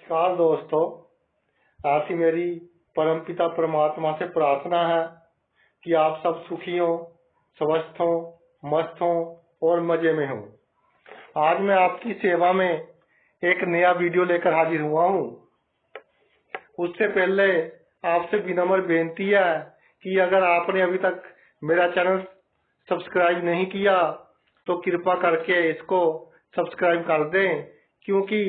नमस्कार दोस्तों, ऐसी मेरी परमपिता परमात्मा से प्रार्थना है कि आप सब सुखी हो, स्वस्थ हो, मस्त हो और मजे में हो। आज मैं आपकी सेवा में एक नया वीडियो लेकर हाजिर हुआ हूँ। उससे पहले आपसे विनम्र बेनती है कि अगर आपने अभी तक मेरा चैनल सब्सक्राइब नहीं किया तो कृपा करके इसको सब्सक्राइब कर दें, क्योंकि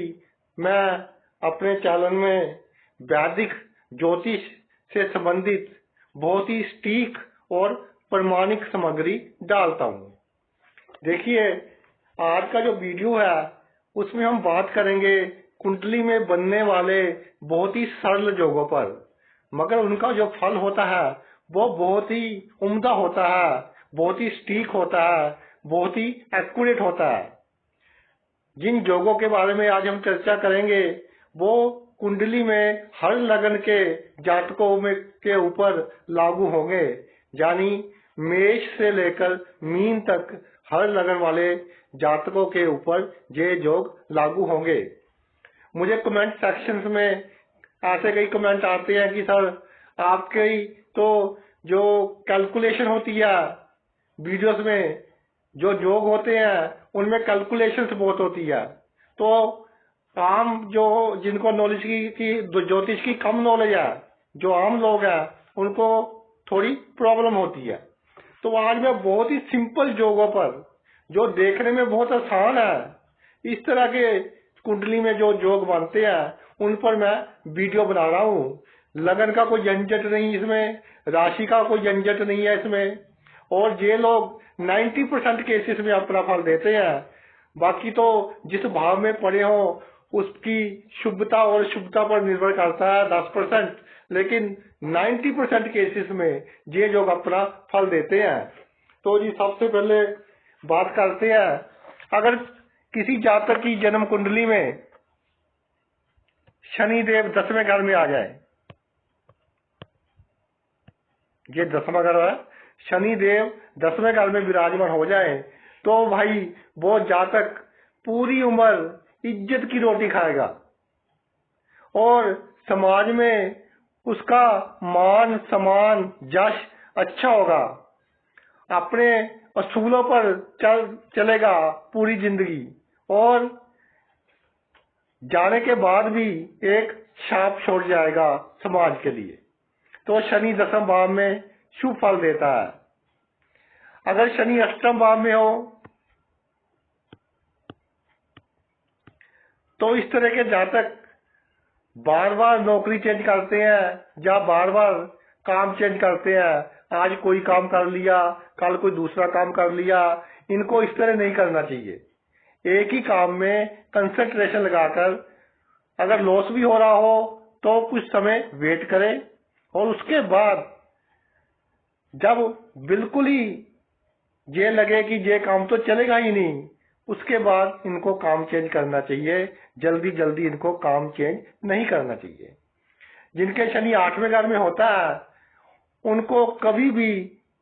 मैं अपने चैनल में वैदिक ज्योतिष से संबंधित बहुत ही सटीक और प्रमाणिक सामग्री डालता हूँ। देखिए, आज का जो वीडियो है उसमें हम बात करेंगे कुंडली में बनने वाले बहुत ही सरल योगों पर, मगर उनका जो फल होता है वो बहुत ही उम्दा होता है, बहुत ही सटीक होता है, बहुत ही एक्यूरेट होता है। जिन योगों के बारे में आज हम चर्चा करेंगे वो कुंडली में हर लगन के जातकों में के ऊपर लागू होंगे, यानी मेष से लेकर मीन तक हर लगन वाले जातकों के ऊपर ये योग लागू होंगे। मुझे कमेंट सेक्शंस में ऐसे कई कमेंट आते हैं कि सर आपके तो जो कैलकुलेशन होती है वीडियोस में, जो योग होते हैं उनमें कैलकुलेशंस बहुत होती है, तो आम जो जिनको नॉलेज की ज्योतिष की कम नॉलेज है, जो आम लोग हैं उनको थोड़ी प्रॉब्लम होती है। तो आज मैं बहुत ही सिंपल योगों पर, जो देखने में बहुत आसान है, इस तरह के कुंडली में जो योग बनते हैं उन पर मैं वीडियो बना रहा हूँ। लगन का कोई झंझट नहीं इसमें, राशि का कोई झंझट नहीं है इसमें, और ये लोग 90% केसेस में अपना फल देते हैं। बाकी तो जिस भाव में पड़े हो उसकी शुभता और शुभता पर निर्भर करता है 10%, लेकिन 90% केसेस में ये लोग अपना फल देते हैं। तो जी सबसे पहले बात करते हैं, अगर किसी जातक की जन्म कुंडली में शनि देव 10वें घर में आ जाए, ये 10वां घर है, शनि देव 10वें घर में विराजमान हो जाए तो भाई वो जातक पूरी उम्र इज्जत की रोटी खाएगा और समाज में उसका मान सम्मान यश अच्छा होगा, अपने असूलों पर चलेगा पूरी जिंदगी, और जाने के बाद भी एक छाप छोड़ जाएगा समाज के लिए। तो शनि 10वें भाव में शुभ फल देता है। अगर शनि 8वें भाव में हो तो इस तरह के जातक बार बार नौकरी चेंज करते हैं या बार बार काम चेंज करते हैं। आज कोई काम कर लिया, कल कोई दूसरा काम कर लिया। इनको इस तरह नहीं करना चाहिए। एक ही काम में कंसंट्रेशन लगाकर अगर लॉस भी हो रहा हो तो कुछ समय वेट करें, और उसके बाद जब बिल्कुल ही ये लगे कि ये काम तो चलेगा ही नहीं, उसके बाद इनको काम चेंज करना चाहिए। जल्दी जल्दी इनको काम चेंज नहीं करना चाहिए। जिनके शनि 8वें घर में होता है उनको कभी भी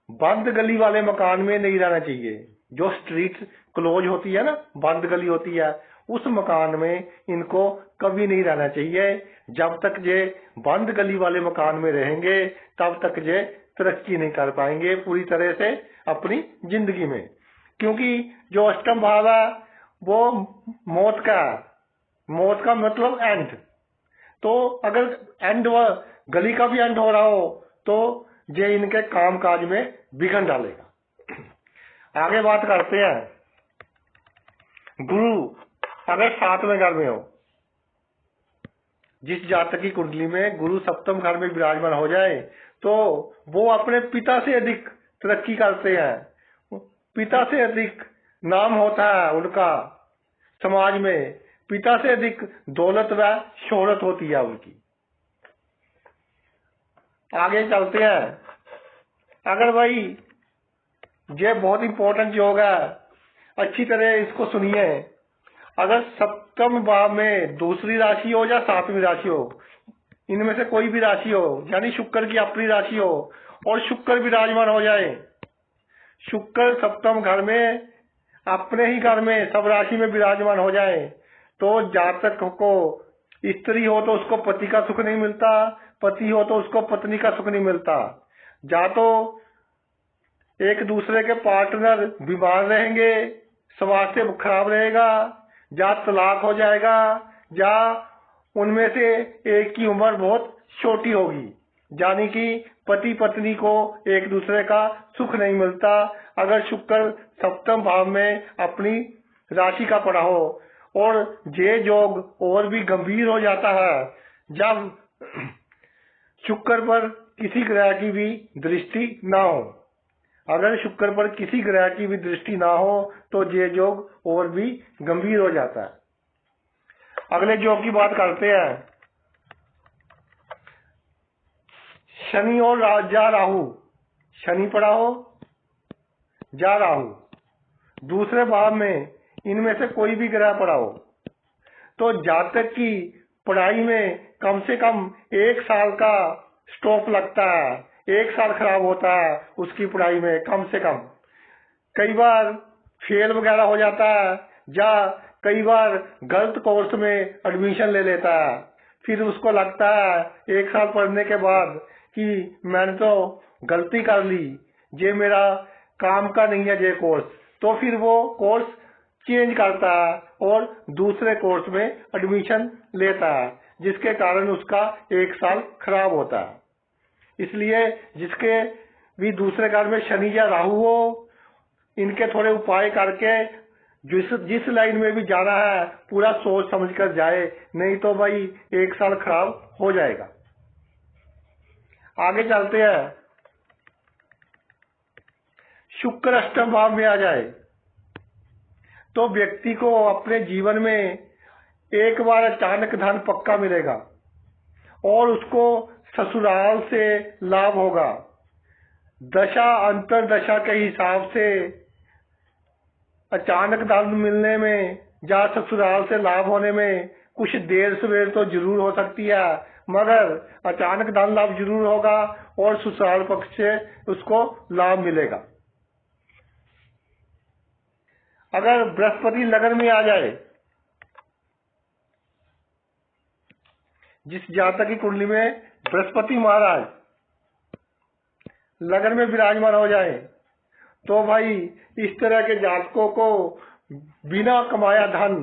बंद गली वाले मकान में नहीं रहना चाहिए। जो स्ट्रीट क्लोज होती है ना, बंद गली होती है, उस मकान में इनको कभी नहीं रहना चाहिए। जब तक ये बंद गली वाले मकान में रहेंगे तब तक ये तरक्की नहीं कर पाएंगे पूरी तरह से अपनी जिंदगी में, क्योंकि जो अष्टम भाव है वो मौत का मतलब एंड। तो अगर एंड गली का भी एंड हो रहा हो तो ये इनके काम काज में विघ्न डालेगा। आगे बात करते हैं, गुरु अगर 7वें घर में हो, जिस जातक की कुंडली में गुरु 7वें घर में विराजमान हो जाए तो वो अपने पिता से अधिक तरक्की करते हैं। पिता से अधिक नाम होता है उनका समाज में, पिता से अधिक दौलत व शोहरत होती है उनकी। आगे चलते हैं, अगर भाई ये बहुत इंपॉर्टेंट योग है, अच्छी तरह इसको सुनिए। अगर 7वें भाव में दूसरी राशि हो या 7वीं राशि हो, इनमें से कोई भी राशि हो, यानी शुक्र की अपनी राशि हो और शुक्र विराजमान हो जाए, शुक्र 7वें घर में अपने ही घर में सब राशि में विराजमान हो जाए, तो जातक को स्त्री हो तो उसको पति का सुख नहीं मिलता, पति हो तो उसको पत्नी का सुख नहीं मिलता। या तो एक दूसरे के पार्टनर बीमार रहेंगे, स्वास्थ्य खराब रहेगा, या तलाक हो जाएगा, या उनमें से एक की उम्र बहुत छोटी होगी, यानी कि पति पत्नी को एक दूसरे का सुख नहीं मिलता। अगर शुक्र सप्तम भाव में अपनी राशि का पड़ा हो, और ये योग और भी गंभीर हो जाता है जब शुक्र पर किसी ग्रह की भी दृष्टि ना हो। अगर शुक्र पर किसी ग्रह की भी दृष्टि ना हो तो ये योग और भी गंभीर हो जाता है। अगले योग की बात करते हैं। शनि और या राहु, शनि पड़ा हो या राहु, दूसरे भाव में इनमें से कोई भी ग्रह पड़ा हो, तो जातक की पढ़ाई में कम से कम 1 साल का स्टॉप लगता है। 1 साल खराब होता है उसकी पढ़ाई में कम से कम। कई बार फेल वगैरह हो जाता है, या कई बार गलत कोर्स में एडमिशन ले लेता है। फिर उसको लगता है 1 साल पढ़ने के बाद कि मैंने तो गलती कर ली, ये मेरा काम का नहीं है ये कोर्स। तो फिर वो कोर्स चेंज करता है और दूसरे कोर्स में एडमिशन लेता है, जिसके कारण उसका 1 साल खराब होता है। इसलिए जिसके भी दूसरे घर में शनि या राहु हो, इनके थोड़े उपाय करके जिस लाइन में भी जाना है पूरा सोच समझ कर जाए, नहीं तो भाई 1 साल खराब हो जाएगा। आगे चलते हैं। शुक्र अष्टम भाव में आ जाए तो व्यक्ति को अपने जीवन में एक बार अचानक धन पक्का मिलेगा और उसको ससुराल से लाभ होगा। दशा अंतर दशा के हिसाब से अचानक धन मिलने में या ससुराल से लाभ होने में कुछ देर सवेर तो जरूर हो सकती है, मगर अचानक धन लाभ जरूर होगा और ससुराल पक्ष से उसको लाभ मिलेगा। अगर बृहस्पति लगन में आ जाए, जिस जातक की कुंडली में बृहस्पति महाराज लगन में विराजमान हो जाए, तो भाई इस तरह के जातकों को बिना कमाया धन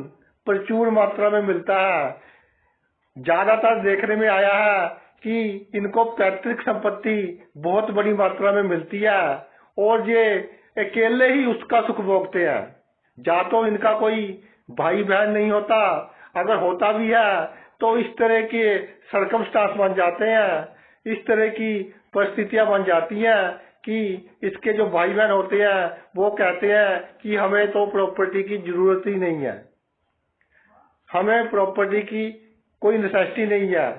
प्रचुर मात्रा में मिलता है। ज्यादातर देखने में आया है कि इनको पैतृक संपत्ति बहुत बड़ी मात्रा में मिलती है और ये अकेले ही उसका सुख भोगते हैं। या तो इनका कोई भाई बहन नहीं होता, अगर होता भी है तो इस तरह के सरकमस्टांस बन जाते हैं, इस तरह की परिस्थितियां बन जाती हैं कि इसके जो भाई बहन होते हैं वो कहते हैं कि हमें तो प्रॉपर्टी की जरूरत ही नहीं है, हमें प्रॉपर्टी की कोई नेसेसिटी नहीं है।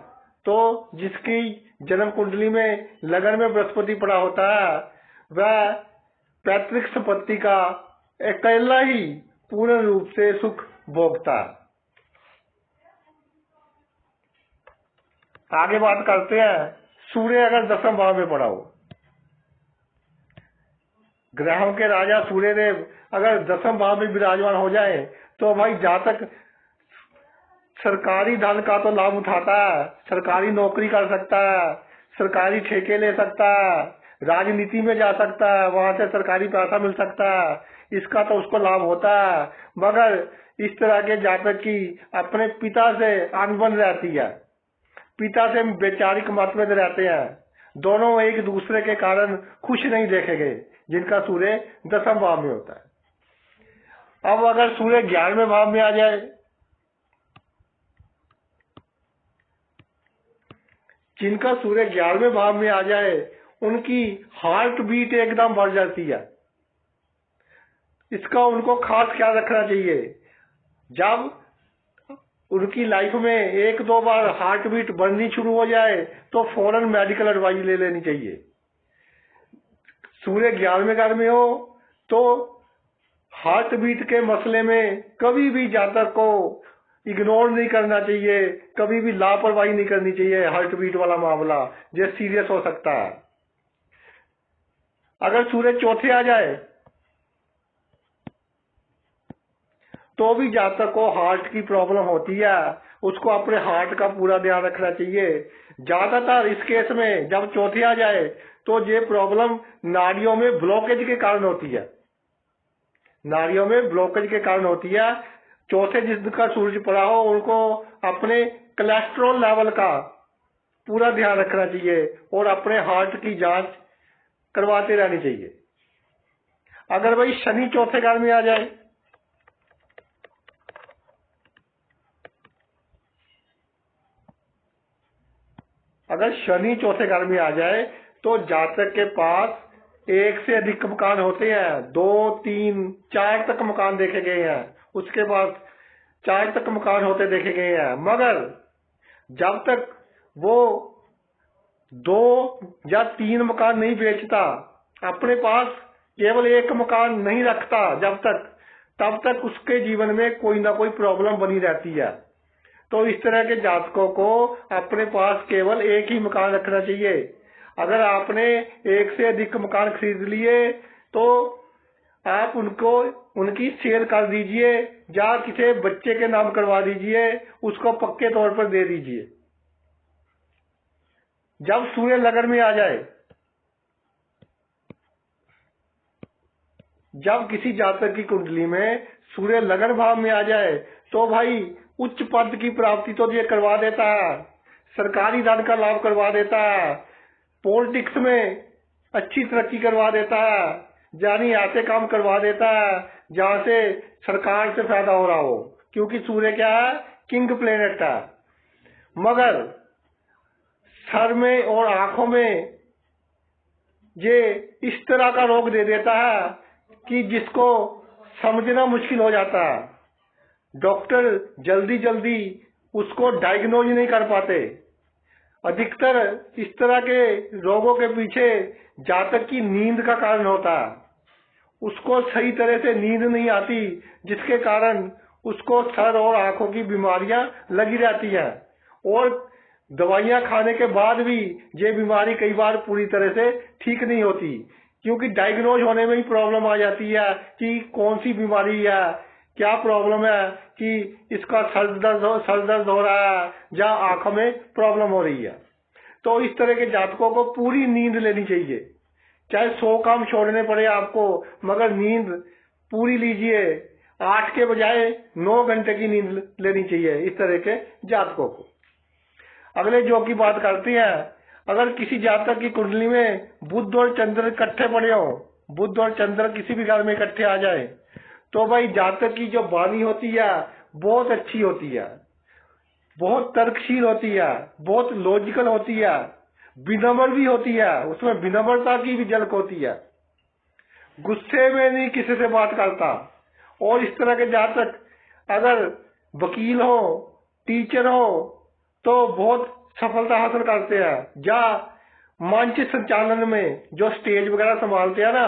तो जिसकी जन्म कुंडली में लगन में बृहस्पति पड़ा होता है वह पैतृक संपत्ति का अकेला ही पूर्ण रूप से सुख भोगता है। आगे बात करते हैं। सूर्य अगर 10वें भाव में पड़ा हो, ग्रहों के राजा सूर्य देव अगर 10वें भाव में विराजमान हो जाए तो भाई जातक सरकारी धन का तो लाभ उठाता है, सरकारी नौकरी कर सकता है, सरकारी ठेके ले सकता है, राजनीति में जा सकता है, वहां से सरकारी पैसा मिल सकता है, इसका तो उसको लाभ होता है। मगर इस तरह के जातक की अपने पिता से अनबन रहती है, पिता से वैचारिक मतभेद रहते हैं, दोनों एक दूसरे के कारण खुश नहीं देखे गए, जिनका सूर्य 10वें भाव में होता है। अब अगर सूर्य 11वें भाव में आ जाए, जिनका सूर्य 11वें भाव में आ जाए उनकी हार्ट बीट एकदम बढ़ जाती है। इसका उनको खास ख्याल रखना चाहिए। जब उनकी लाइफ में 1-2 बार हार्ट बीट बढ़नी शुरू हो जाए तो फौरन मेडिकल एडवाइस ले लेनी चाहिए। सूर्य 11वें घर में हो तो हार्ट बीट के मसले में कभी भी जातक को इग्नोर नहीं करना चाहिए, कभी भी लापरवाही नहीं करनी चाहिए। हार्ट बीट वाला मामला ये सीरियस हो सकता है। अगर सूर्य चौथे आ जाए तो भी जातक को हार्ट की प्रॉब्लम होती है उसको अपने हार्ट का पूरा ध्यान रखना चाहिए। ज्यादातर इस केस में जब चौथे आ जाए तो ये प्रॉब्लम नाड़ियों में ब्लॉकेज के कारण होती है, नाड़ियों में ब्लॉकेज के कारण होती है। चौथे जिनका सूरज पड़ा हो उनको अपने कोलेस्ट्रॉल लेवल का पूरा ध्यान रखना चाहिए और अपने हार्ट की जांच करवाते रहनी चाहिए। अगर भाई शनि चौथे घर में आ जाए, अगर शनि चौथे घर में आ जाए तो जातक के पास एक से अधिक मकान होते हैं, 2, 3, 4 तक मकान देखे गए हैं, उसके बाद 4 तक मकान होते देखे गए हैं। मगर जब तक वो 2 या 3 मकान नहीं बेचता, अपने पास केवल एक मकान नहीं रखता तब तक उसके जीवन में कोई ना कोई प्रॉब्लम बनी रहती है। तो इस तरह के जातकों को अपने पास केवल एक ही मकान रखना चाहिए। अगर आपने एक से अधिक मकान खरीद लिए तो आप उनको उनकी सेल कर दीजिए या किसी बच्चे के नाम करवा दीजिए, उसको पक्के तौर पर दे दीजिए। जब सूर्य लग्न में आ जाए, जब किसी जातक की कुंडली में सूर्य लग्न भाव में आ जाए तो भाई उच्च पद की प्राप्ति तो ये करवा देता है, सरकारी धन का लाभ करवा देता है, पॉलिटिक्स में अच्छी तरक्की करवा देता है, जानी आते काम करवा देता है जहां से सरकार से फायदा हो रहा हो, क्योंकि सूर्य क्या है, किंग प्लेनेट है। मगर सर में और आंखों में ये इस तरह का रोग दे देता है कि जिसको समझना मुश्किल हो जाता है। डॉक्टर जल्दी जल्दी उसको डायग्नोज नहीं कर पाते। अधिकतर इस तरह के रोगों के पीछे जातक की नींद का कारण होता है, उसको सही तरह से नींद नहीं आती, जिसके कारण उसको सर और आंखों की बीमारियां लगी रहती हैं और दवाइयां खाने के बाद भी ये बीमारी कई बार पूरी तरह से ठीक नहीं होती, क्योंकि डायग्नोज होने में ही प्रॉब्लम आ जाती है कि कौन सी बीमारी है, क्या प्रॉब्लम है, कि इसका सर दर्द हो रहा है या आंखों में प्रॉब्लम हो रही है। तो इस तरह के जातकों को पूरी नींद लेनी चाहिए, चाहे 100 काम छोड़ने पड़े आपको, मगर नींद पूरी लीजिए। 8 के बजाय 9 घंटे की नींद लेनी चाहिए इस तरह के जातकों को। अगले जो की बात करते हैं, अगर किसी जातक की कुंडली में बुध और चंद्र इकट्ठे पड़े हो, बुध और चंद्र किसी भी घर में इकट्ठे आ जाए तो भाई जातक की जो वाणी होती है बहुत अच्छी होती है, बहुत तर्कशील होती है, बहुत लॉजिकल होती है, विनम्र भी होती है, उसमें विनम्रता की भी झलक होती है, गुस्से में नहीं किसी से बात करता। और इस तरह के जातक अगर वकील हो, टीचर हो तो बहुत सफलता हासिल करते हैं। या मंच संचालन में जो स्टेज वगैरह संभालते हैं ना,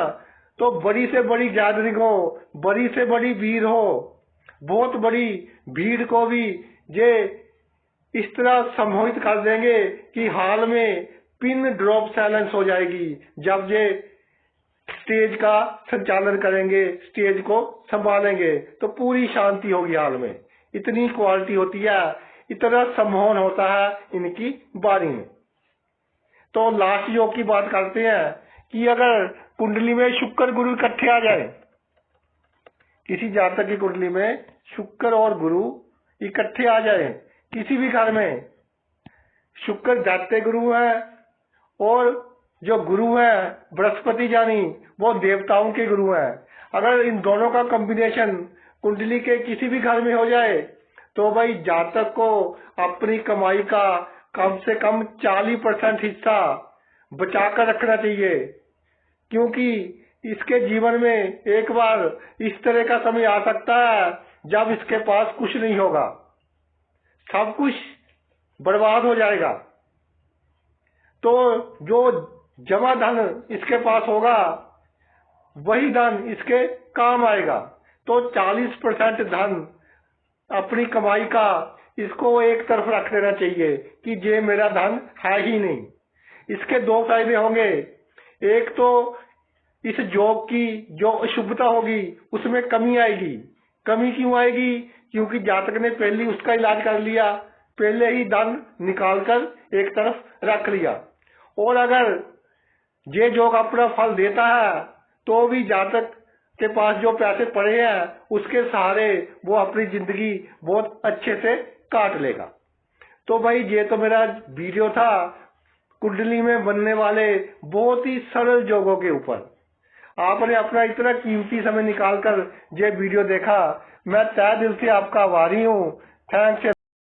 तो बड़ी से बड़ी गैदरिंग हो, बड़ी से बड़ी भीड़ हो, बहुत बड़ी भीड़ को भी ये इस तरह सम्मोहित कर देंगे कि हाल में पिन ड्रॉप साइलेंस हो जाएगी जब ये स्टेज का संचालन करेंगे, स्टेज को संभालेंगे तो पूरी शांति होगी हाल में। इतनी क्वालिटी होती है, इतना सम्मोहन होता है इनकी वाणी में। तो लास्ट योग की बात करते हैं कि अगर कुंडली में शुक्र गुरु इकट्ठे आ जाए, किसी जातक की कुंडली में शुक्र और गुरु इकट्ठे आ जाए किसी भी घर में, शुक्र जाते गुरु है और जो गुरु है बृहस्पति जानी वो देवताओं के गुरु हैं। अगर इन दोनों का कॉम्बिनेशन कुंडली के किसी भी घर में हो जाए तो भाई जातक को अपनी कमाई का कम से कम 40% हिस्सा बचाकर रखना चाहिए, क्योंकि इसके जीवन में एक बार इस तरह का समय आ सकता है जब इसके पास कुछ नहीं होगा, सब कुछ बर्बाद हो जाएगा। तो जो जमा धन इसके पास होगा वही धन इसके काम आएगा। तो 40% धन अपनी कमाई का इसको एक तरफ रख लेना चाहिए कि ये मेरा धन है ही नहीं। इसके 2 फायदे होंगे, एक तो इस योग की जो अशुभता होगी उसमें कमी आएगी। कमी क्यों आएगी? क्योंकि जातक ने पहले उसका इलाज कर लिया, पहले ही धन निकालकर एक तरफ रख लिया। और अगर ये योग अपना फल देता है तो भी जातक के पास जो पैसे पड़े हैं उसके सहारे वो अपनी जिंदगी बहुत अच्छे से काट लेगा। तो भाई ये तो मेरा वीडियो था कुंडली में बनने वाले बहुत ही सरल योगों के ऊपर। आपने अपना इतना कीमती समय निकालकर ये वीडियो देखा, मैं तहे दिल से आपका आभारी हूँ। थैंक्स।